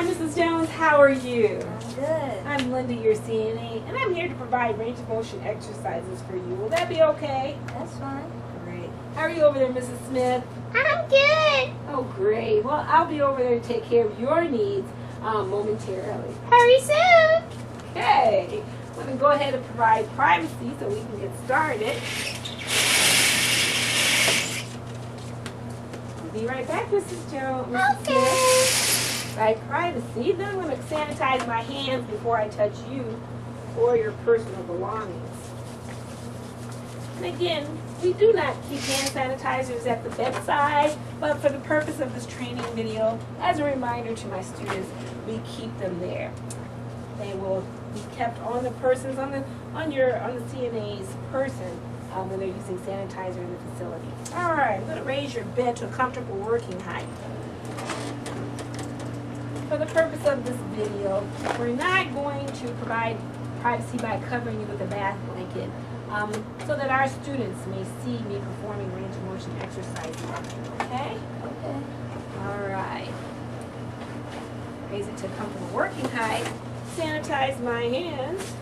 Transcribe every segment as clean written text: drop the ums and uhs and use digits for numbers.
Mrs. Jones. How are you? I'm good. I'm Linda, your CNA, and I'm here to provide range of motion exercises for you. Will that be okay? That's fine. Great. How are you over there, Mrs. Smith? I'm good. Oh, great. Well, I'll be over there to take care of your needs momentarily. Hurry soon. Okay. I'm going to go ahead and provide privacy so we can get started. Be right back, Mrs. Jones. Mrs. Smith. Right, privacy. Then I'm going to sanitize my hands before I touch you or your personal belongings. And again, we do not keep hand sanitizers at the bedside, but for the purpose of this training video, as a reminder to my students, we keep them there. They will be kept on the person's on the CNA's person when they're using sanitizer in the facility. All right, I'm going to raise your bed to a comfortable working height. For the purpose of this video, we're not going to provide privacy by covering you with a bath blanket so that our students may see me performing range of motion exercises. Okay? Okay. All right. Raise it to a comfortable working height. Sanitize my hands.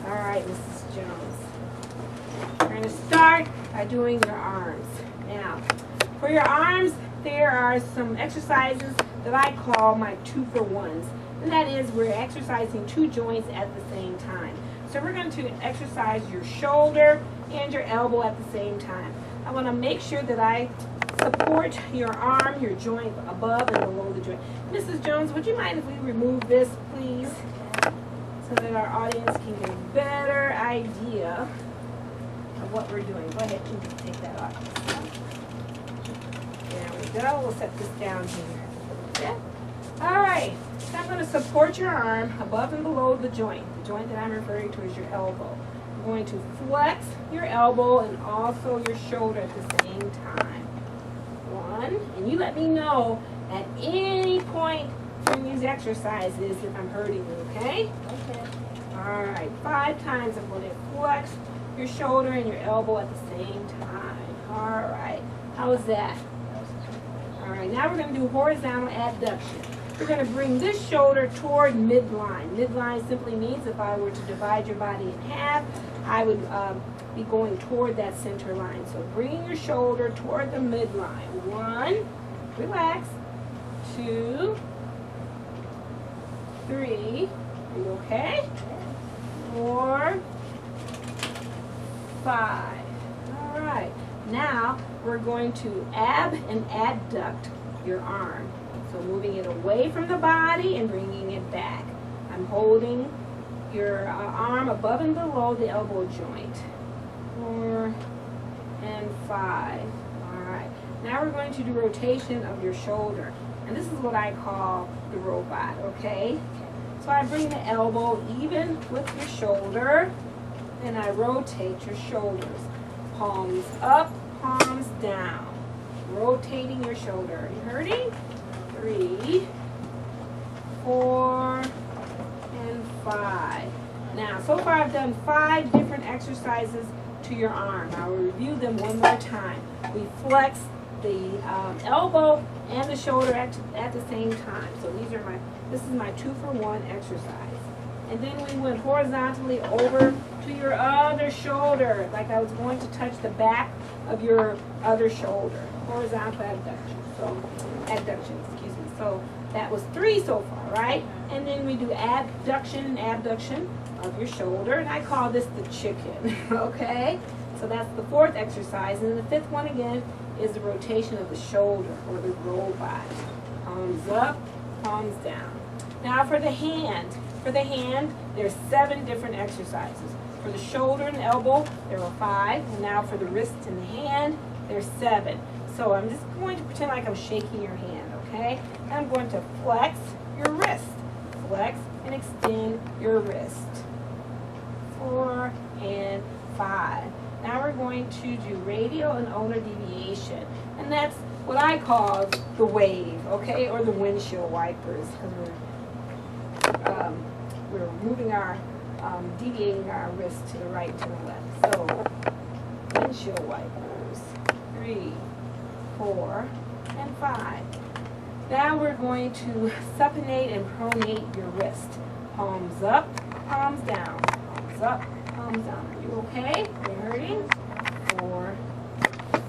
All right, Mrs. Jones. We're going to start by doing your arms. Now, for your arms, there are some exercises that I call my 2-for-1s. And that is, we're exercising two joints at the same time. So we're going to exercise your shoulder and your elbow at the same time. I want to make sure that I support your arm, your joint above and below the joint. Mrs. Jones, would you mind if we remove this, please? So that our audience can get a better idea of what we're doing. Go ahead and take that off. There we go. We'll set this down here. Okay? All right. So I'm going to support your arm above and below the joint. The joint that I'm referring to is your elbow. I'm going to flex your elbow and also your shoulder at the same time. One. And you let me know at any point during these exercises if I'm hurting you, okay? Okay. All right. 5 times I'm going to flex your shoulder and your elbow at the same time. All right. How was that? All right. Now we're going to do horizontal abduction. We're going to bring this shoulder toward midline. Midline simply means if I were to divide your body in half, I would be going toward that center line. So bring your shoulder toward the midline. 1, relax. 2, 3, are you okay? 4, 5. All right. Now we're going to ab and adduct your arm. So moving it away from the body and bringing it back. I'm holding your arm above and below the elbow joint. 4 and 5. All right. Now we're going to do rotation of your shoulder. And this is what I call the robot, okay? So I bring the elbow even with your shoulder, and I rotate your shoulders. Palms up, palms down. Rotating your shoulder. Are you hurting? 3, 4, and 5. Now, so far I've done 5 different exercises to your arm. I will review them one more time. We flex the elbow and the shoulder at the same time. So this is my 2-for-1 exercise. And then we went horizontally over to your other shoulder, like I was going to touch the back of your other shoulder. Horizontal abduction. So that was 3 so far, right? And then we do abduction of your shoulder, and I call this the chicken, okay? So that's the 4th exercise. And the 5th one again is the rotation of the shoulder, or the robot. Palms up, palms down. Now for the hand, there's 7 different exercises. For the shoulder and elbow, there are 5. And now for the wrist and the hand, there's 7. So I'm just going to pretend like I'm shaking your hand, okay? I'm going to flex your wrist. Flex and extend your wrist. 4 and 5. Now we're going to do radial and ulnar deviation. And that's what I call the wave, okay? Or the windshield wipers, because we're moving our, deviating our wrist to the right, to the left. So, windshield wipers. 3, 4, and 5. Now we're going to supinate and pronate your wrist. Palms up, palms down. Palms up, palms down. Are you okay? Are you hurting? 4,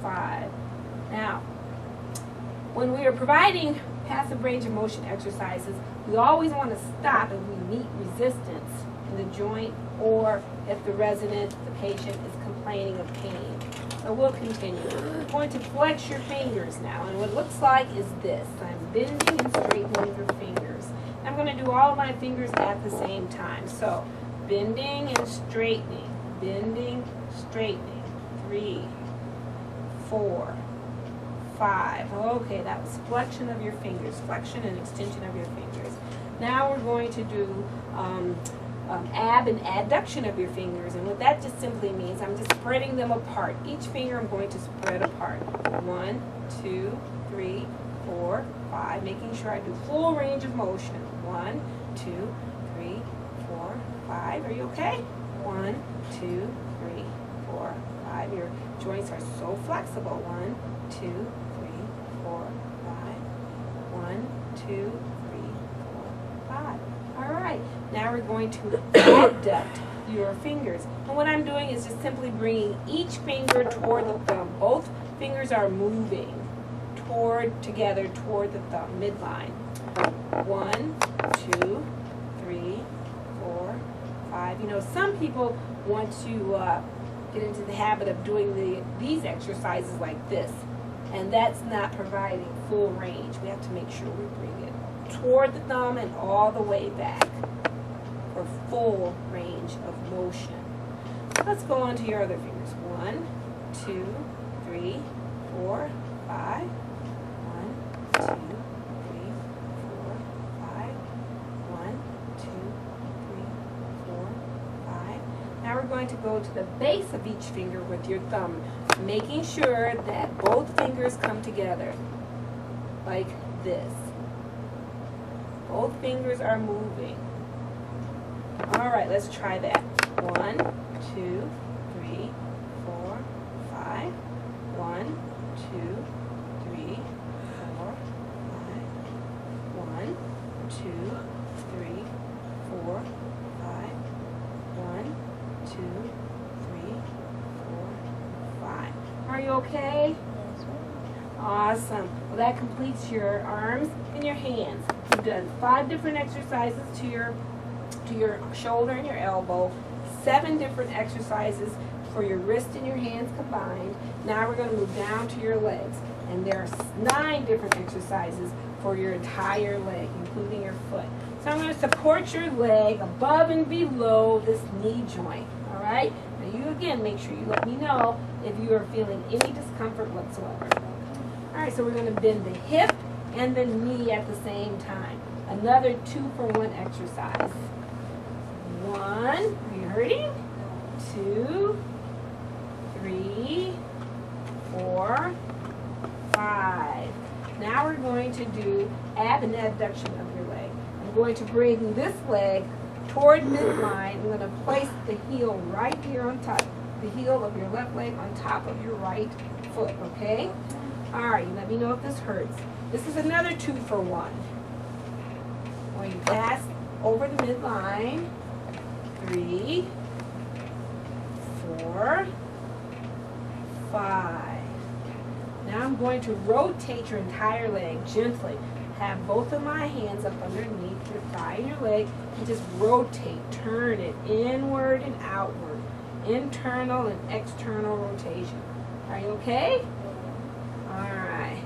5. Now, when we are providing passive range of motion exercises, we always want to stop if we meet resistance in the joint or if the resident, the patient, is complaining of pain. So we'll continue. We're going to flex your fingers now, and what it looks like is this. I'm bending and straightening your fingers. I'm going to do all of my fingers at the same time. So bending and straightening, bending, straightening. 3, 4, 5. Okay, that was flexion of your fingers, flexion and extension of your fingers. Now we're going to do ab and adduction of your fingers, and what that just simply means, I'm just spreading them apart. Each finger I'm going to spread apart. 1, 2, 3, 4, 5, making sure I do full range of motion. 1, 2, 3, 4, 5. Are you okay? 1, 2, 3, 4, 5. Your joints are so flexible. 1, 2, 3, 4, 5. 1, 2, 3, 4, 5. All right, now we're going to adduct your fingers. And what I'm doing is just simply bringing each finger toward the thumb. Both fingers are moving together toward the thumb, midline. 1, 2, 3, 4, 5. You know, some people want to get into the habit of doing these exercises like this, and that's not providing full range. We have to make sure we bring it toward the thumb and all the way back for full range of motion. Let's go on to your other fingers. 1, 2, 3, 4, 5. 1, 2, 3, 4, 5. 1, 2, 3, 4, 5. Now we're going to go to the base of each finger with your thumb, making sure that both fingers come together like this. Both fingers are moving. All right, let's try that. 1, 2, 3, 4, 5. 1, 2, 3, 4, 5. 1, 2, 3, 4, 5. 1, 2, 3, 4, 5. Are you okay? Awesome. Well, that completes your arms and your hands. You've done 5 different exercises to your shoulder and your elbow, 7 different exercises for your wrist and your hands combined. Now we're going to move down to your legs, and there are 9 different exercises for your entire leg, including your foot. So I'm going to support your leg above and below this knee joint. All right? Now you again make sure you let me know if you are feeling any discomfort whatsoever. All right, so we're going to bend the hip and the knee at the same time. Another 2-for-1 exercise. 1, are you hurting? 2, 3, 4, 5. Now we're going to do ab and adduction of your leg. I'm going to bring this leg toward midline. I'm going to place the heel right here on top, the heel of your left leg on top of your right foot, okay? All right, let me know if this hurts. This is another 2-for-1. When you pass over the midline, 3, 4, 5. Now I'm going to rotate your entire leg gently. Have both of my hands up underneath your thigh and your leg, and just rotate. Turn it inward and outward. Internal and external rotation. Are you okay? All right.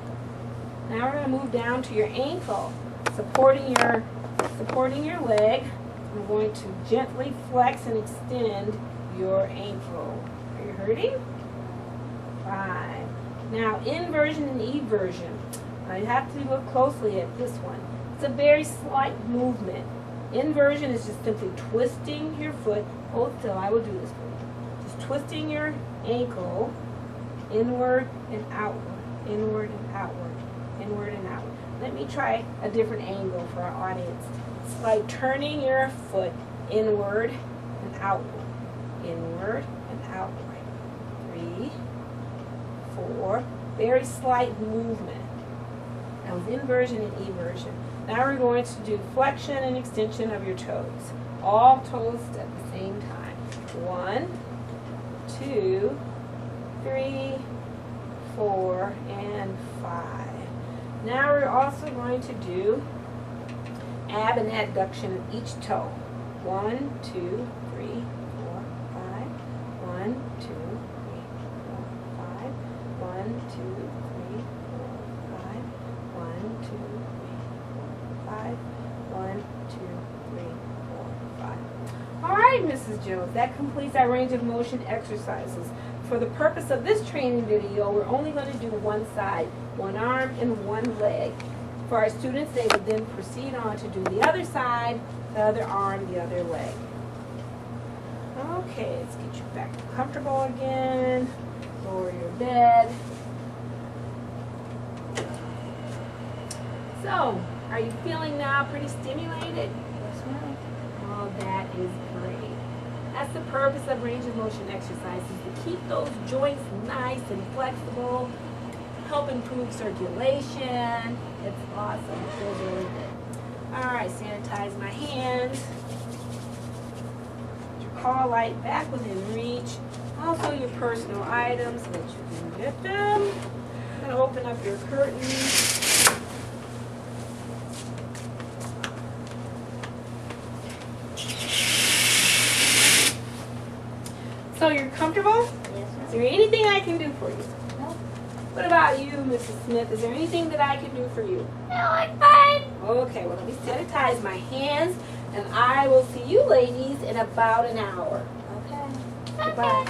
Now we're going to move down to your ankle, supporting your leg. I'm going to gently flex and extend your ankle. Are you hurting? 5. Now inversion and eversion. You have to look closely at this one. It's a very slight movement. Inversion is just simply twisting your foot. Hold still, I will do this for you. Just twisting your ankle inward and outward, inward and outward, inward and outward. Let me try a different angle for our audience. It's like turning your foot inward and outward, inward and outward. 3, 4, very slight movement. That was inversion and eversion. Now we're going to do flexion and extension of your toes. All toes at the same time. 1, 2, 3, 4, and 5. Now we're also going to do ab and adduction of each toe. 1, 2, 3, 4, 5. 1, 2, 3, 4, 5. 1, 2, 3, 4, 5. 1, 2, 3, 4, 5. 1, 2, 3, 4, 5. All right, Mrs. Jones, that completes our range of motion exercises. For the purpose of this training video, we're only going to do one side, one arm and one leg. For our students, they would then proceed on to do the other side, the other arm, the other leg. Okay, let's get you back comfortable again. Lower your bed. So, are you feeling now pretty stimulated? Yes, ma'am. Oh, that is great. That's the purpose of range of motion exercises, to keep those joints nice and flexible, help improve circulation. It's awesome. It feels really good. All right, sanitize my hands. Put your call light back within reach. Also your personal items so that you can get them. I'm going to open up your curtains. So you're comfortable? Yes, Is ma'am. there anything I can do for you? No. What about you, Mrs. Smith? Is there anything that I can do for you? No, I'm fine. Okay, well, let me sanitize my hands, and I will see you ladies in about an hour. Okay. Goodbye.